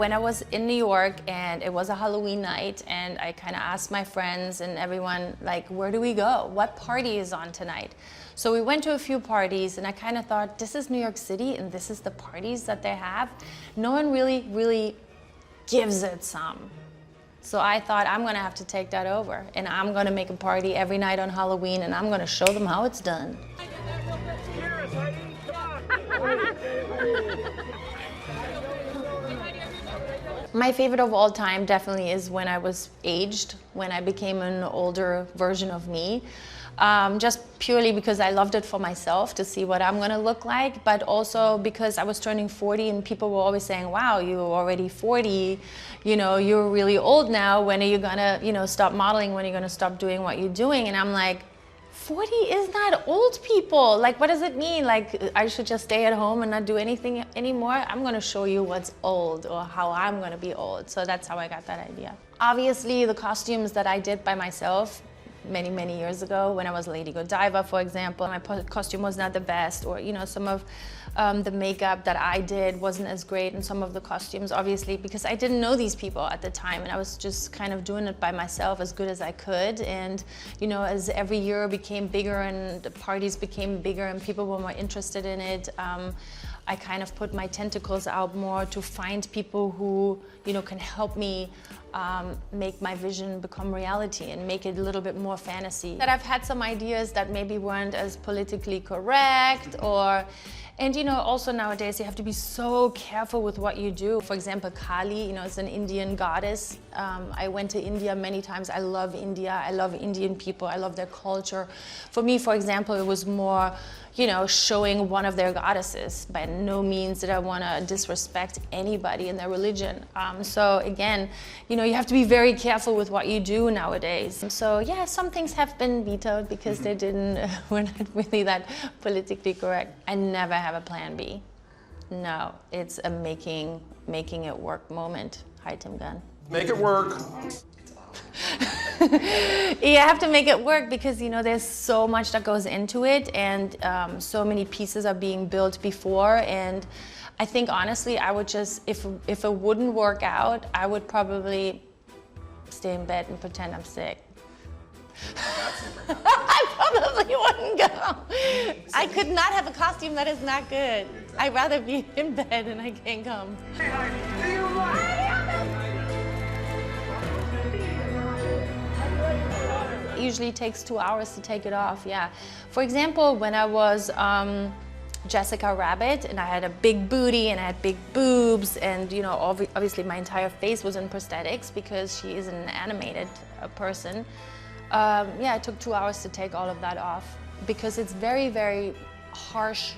when I was in New York and it was a Halloween night, and I kind of asked my friends and everyone, like, where do we go? What party is on tonight? So we went to a few parties, and I kind of thought, this is New York City and this is the parties that they have. No one really gives it some. So I thought, I'm gonna have to take that over, and I'm gonna make a party every night on Halloween, and I'm gonna show them how it's done. My favorite of all time definitely is when I was aged, when I became an older version of me. Just purely because I loved it for myself to see what I'm gonna look like, but also because I was turning 40 and people were always saying, wow, you're already 40, you know, you're really old now, when are you gonna, you know, stop modeling, when are you gonna stop doing what you're doing? And I'm like, 40 is not old, people. Like, what does it mean? Like, I should just stay at home and not do anything anymore? I'm gonna show you what's old, or how I'm gonna be old. So that's how I got that idea. Obviously, the costumes that I did by myself many years ago, when I was Lady Godiva, for example, my costume was not the best, or, you know, some of the makeup that I did wasn't as great, and some of the costumes, obviously, because I didn't know these people at the time, and I was just kind of doing it by myself as good as I could. And, you know, as every year became bigger and the parties became bigger and people were more interested in it, I kind of put my tentacles out more to find people who, you know, can help me make my vision become reality and make it a little bit more fantasy. That I've had some ideas that maybe weren't as politically correct, or, and you know, also nowadays you have to be so careful with what you do. For example, Kali, you know, it's an Indian goddess. I went to India many times. I love India. I love Indian people. I love their culture. For me, for example, it was more, you know, showing one of their goddesses. By no means did I want to disrespect anybody in their religion. So again, you know, you have to be very careful with what you do nowadays. So yeah, some things have been vetoed because they were not really that politically correct. I never have a plan B. No, it's a making it work moment. Hi, Tim Gunn. Make it work. You have to make it work because, you know, there's so much that goes into it, and so many pieces are being built before. And I think honestly, I would just, if it wouldn't work out, I would probably stay in bed and pretend I'm sick. I probably wouldn't go. I could not have a costume that is not good. I'd rather be in bed and I can't come. It usually takes 2 hours to take it off, yeah. For example, when I was Jessica Rabbit and I had a big booty and I had big boobs, and, you know, obviously my entire face was in prosthetics because she is an animated person. Yeah, it took 2 hours to take all of that off because it's very harsh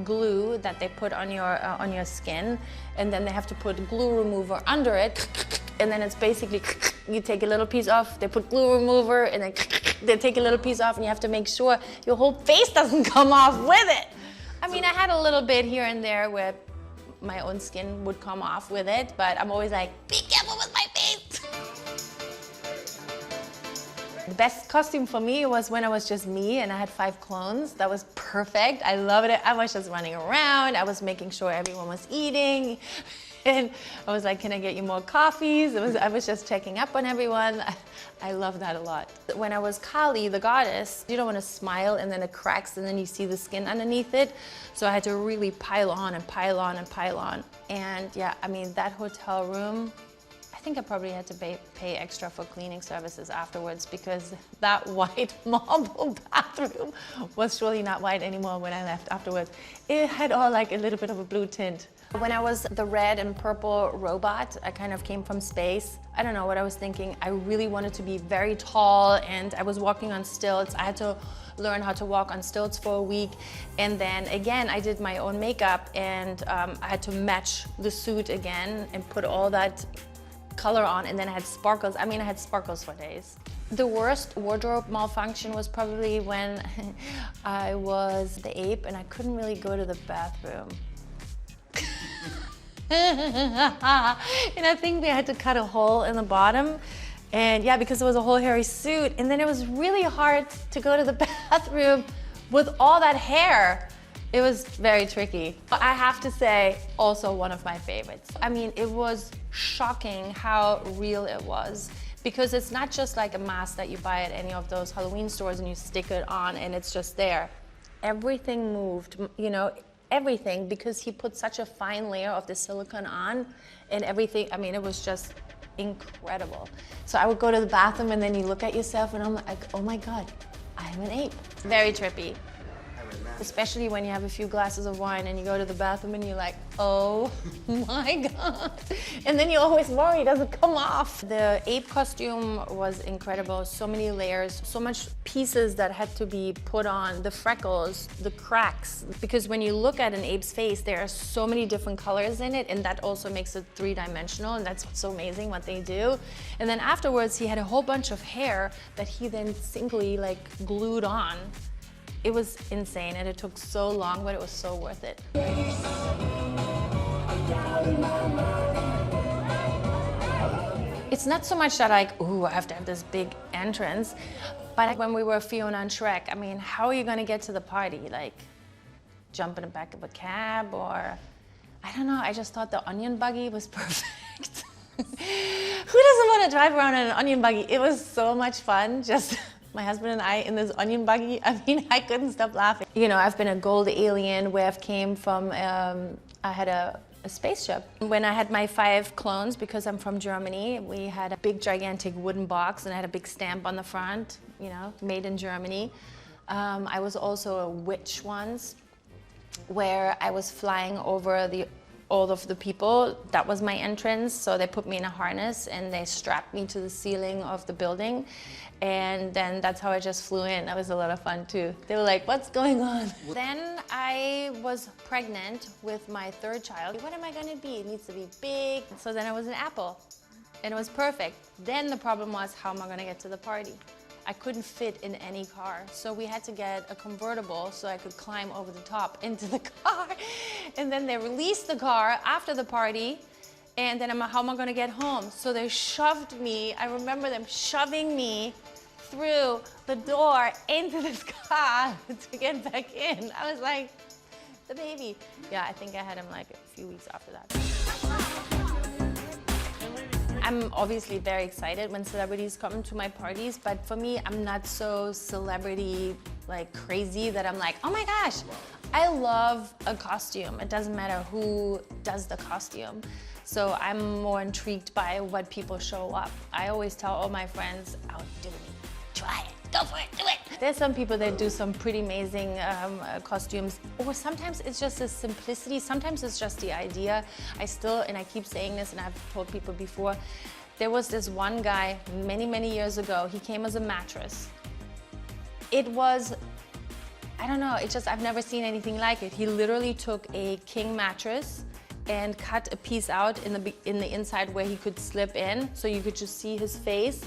glue that they put on your skin, and then they have to put glue remover under it, and then it's basically, you take a little piece off, they put glue remover, and then they take a little piece off, and you have to make sure your whole face doesn't come off with it. I mean, I had a little bit here and there where my own skin would come off with it, but I'm always like, be careful with my face. The best costume for me was when I was just me and I had 5 clones. That was perfect. I loved it. I was just running around. I was making sure everyone was eating. And I was like, can I get you more coffees? I was just checking up on everyone. I love that a lot. When I was Kali, the goddess, you don't want to smile and then it cracks and then you see the skin underneath it. So I had to really pile on and pile on and pile on. And yeah, I mean, that hotel room, I think I probably had to pay extra for cleaning services afterwards because that white marble bathroom was surely not white anymore when I left afterwards. It had all like a little bit of a blue tint. When I was the red and purple robot, I kind of came from space. I don't know what I was thinking. I really wanted to be very tall and I was walking on stilts. I had to learn how to walk on stilts for a week. And then again, I did my own makeup and I had to match the suit again and put all that color on, and then I had sparkles. I mean, I had sparkles for days. The worst wardrobe malfunction was probably when I was the ape and I couldn't really go to the bathroom. And I think they had to cut a hole in the bottom, and yeah, because it was a whole hairy suit, and then it was really hard to go to the bathroom with all that hair. It was very tricky. I have to say, also one of my favorites. I mean, it was shocking how real it was, because it's not just like a mask that you buy at any of those Halloween stores and you stick it on and it's just there. Everything moved, you know, everything, because he put such a fine layer of the silicone on and everything. I mean, it was just incredible. So I would go to the bathroom and then you look at yourself and I'm like, oh my God, I'm an ape. Very trippy. Especially when you have a few glasses of wine and you go to the bathroom and you're like, oh my God. And then you always worry, does it come off? The ape costume was incredible. So many layers, so much pieces that had to be put on, the freckles, the cracks. Because when you look at an ape's face, there are so many different colors in it, and that also makes it three-dimensional, and that's so amazing what they do. And then afterwards, he had a whole bunch of hair that he then singly like glued on. It was insane, and it took so long, but it was so worth it. It's not so much that like, ooh, I have to have this big entrance, but when we were Fiona and Shrek, I mean, how are you gonna get to the party? Like, jump in the back of a cab, or, I don't know, I just thought the onion buggy was perfect. Who doesn't want to drive around in an onion buggy? It was so much fun, just my husband and I in this onion buggy. I mean, I couldn't stop laughing. You know, I've been a gold alien where I've came from, I had a spaceship. When I had my 5 clones, because I'm from Germany, we had a big gigantic wooden box and I had a big stamp on the front, you know, made in Germany. I was also a witch once, where I was flying over all of the people. That was my entrance. So they put me in a harness and they strapped me to the ceiling of the building. And then that's how I just flew in. That was a lot of fun too. They were like, what's going on? Then I was pregnant with my 3rd child. What am I gonna be? It needs to be big. So then I was an apple and it was perfect. Then the problem was, how am I gonna get to the party? I couldn't fit in any car. So we had to get a convertible so I could climb over the top into the car. And then they released the car after the party. And then how am I gonna get home? So they shoved me, I remember them shoving me through the door into this car to get back in. I was like, the baby. Yeah, I think I had him like a few weeks after that. I'm obviously very excited when celebrities come to my parties, but for me, I'm not so celebrity like crazy that I'm like, oh my gosh, I love a costume. It doesn't matter who does the costume. So I'm more intrigued by what people show up. I always tell all my friends, oh, do it, try it, go for it, do it. There's some people that do some pretty amazing costumes, or sometimes it's just the simplicity, sometimes it's just the idea. And I keep saying this, and I've told people before, there was this one guy many, many years ago, he came as a mattress. It was, I don't know, I've never seen anything like it. He literally took a king mattress and cut a piece out in the inside where he could slip in, so you could just see his face.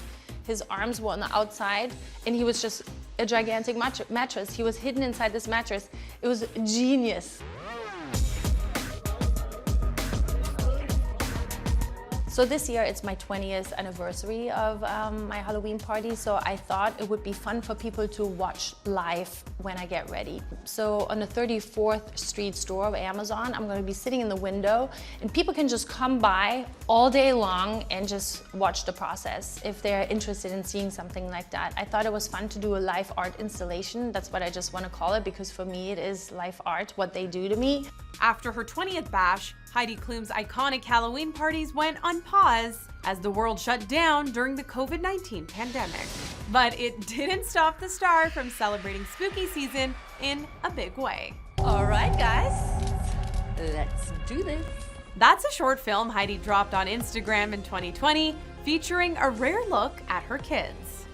His arms were on the outside, and he was just a gigantic mattress. He was hidden inside this mattress. It was genius. So this year it's my 20th anniversary of my Halloween party, so I thought it would be fun for people to watch live when I get ready. So on the 34th Street store of Amazon, I'm going to be sitting in the window, and people can just come by all day long and just watch the process if they're interested in seeing something like that. I thought it was fun to do a live art installation. That's what I just want to call it, because for me it is live art, what they do to me. After her 20th bash, Heidi Klum's iconic Halloween parties went on pause as the world shut down during the COVID-19 pandemic. But it didn't stop the star from celebrating spooky season in a big way. All right, guys, let's do this. That's a short film Heidi dropped on Instagram in 2020, featuring a rare look at her kids.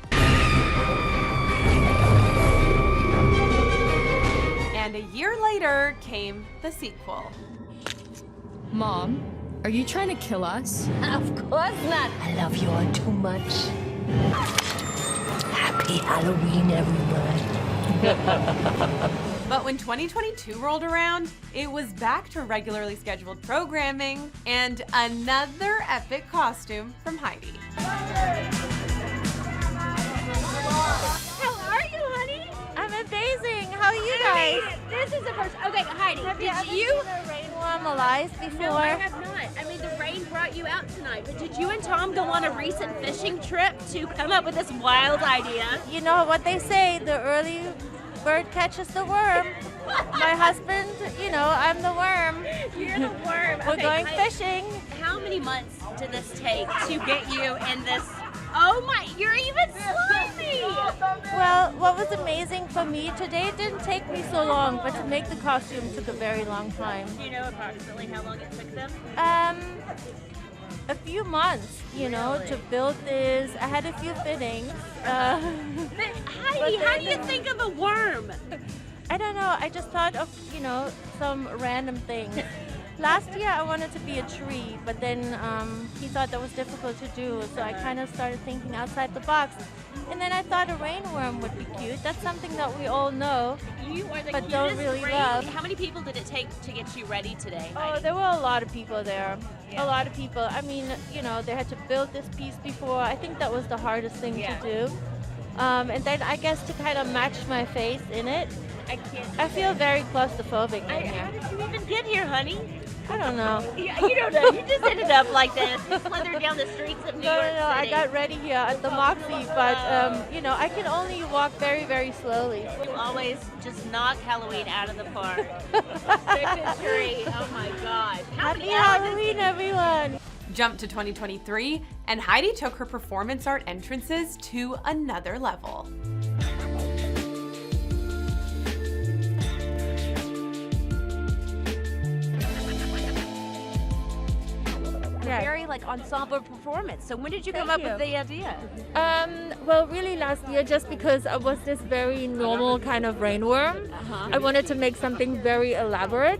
And a year later came the sequel. Mom, are you trying to kill us? Of course not. I love you all too much. Happy Halloween, everyone. But when 2022 rolled around, it was back to regularly scheduled programming and another epic costume from Heidi. How are you, honey? I'm amazing. How How are you guys? This is the first. Okay, Heidi, did you? A rainworm alive before? No, I have not. I mean, the rain brought you out tonight, but did you and Tom go on a recent fishing trip to come up with this wild idea? You know what they say, the early bird catches the worm. My husband, you know, I'm the worm. You're the worm. We're Okay, going Heidi, fishing. How many months did this take to get you in this? Oh my, you're even slimy! Well, what was amazing for me today, it didn't take me so long, but to make the costume took a very long time. Do you know approximately how long it took them? A few months, you know, to build this. I had a few fittings. But Heidi, how do you think of a worm? I don't know. I just thought of, you know, some random things. Last year I wanted to be a tree, but then he thought that was difficult to do, so I kind of started thinking outside the box. And then I thought a rainworm would be cute. That's something that we all know, You are the but cutest don't really rain. love. How many people did it take to get you ready today, Oh, Heidi? there were a lot of people there. A lot of people. I mean, you know, they had to build this piece before. I think that was the hardest thing to do. And then I guess to kind of match my face in it. I feel very claustrophobic in How here. did you even get here, honey? I don't know. You don't know. You just ended up like this. You slithered down the streets of New No, York no, no. I City. got ready here at the Moxie, but you know, I can only walk very, very slowly. You always just knock Halloween out of the park. Christmas tree. Oh my God. How Happy many hours? Halloween, everyone! Jump to 2023, and Heidi took her performance art entrances to another level. Yeah. Very like ensemble performance. So when did you come Thank up with you. the idea? Well, really last year, just because I was this very normal kind of rainworm, I wanted to make something very elaborate,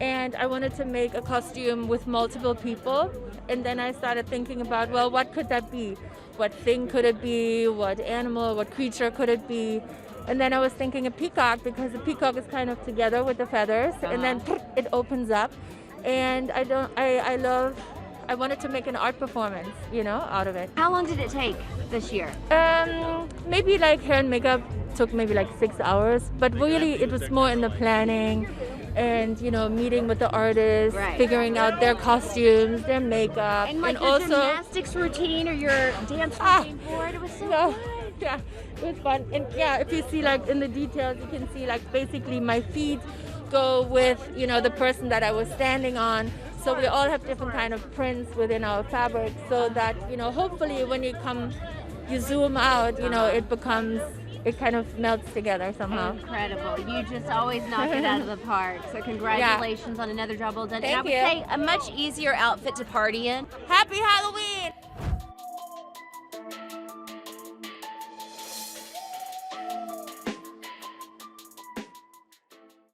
and I wanted to make a costume with multiple people. And then I started thinking about, well, what could that be? What thing could it be? What animal, what creature could it be? And then I was thinking a peacock, because the peacock is kind of together with the feathers, and then it opens up. And I wanted to make an art performance, you know, out of it. How long did it take this year? Maybe like hair and makeup took maybe like 6 hours, but really it was more in the planning and, you know, meeting with the artists, figuring out their costumes, their makeup, And like your also gymnastics routine or your dance routine for it, it was so no, fun. yeah, it was fun. And yeah, if you see like in the details, you can see like basically my feet go with, you know, the person that I was standing on. So we all have different kind of prints within our fabric, so that, you know, hopefully when you zoom out, you know, it kind of melts together somehow. Incredible. You just always knock it out of the park. So congratulations on another job well done. Thank and I would you. say a much easier outfit to party in. Happy Halloween!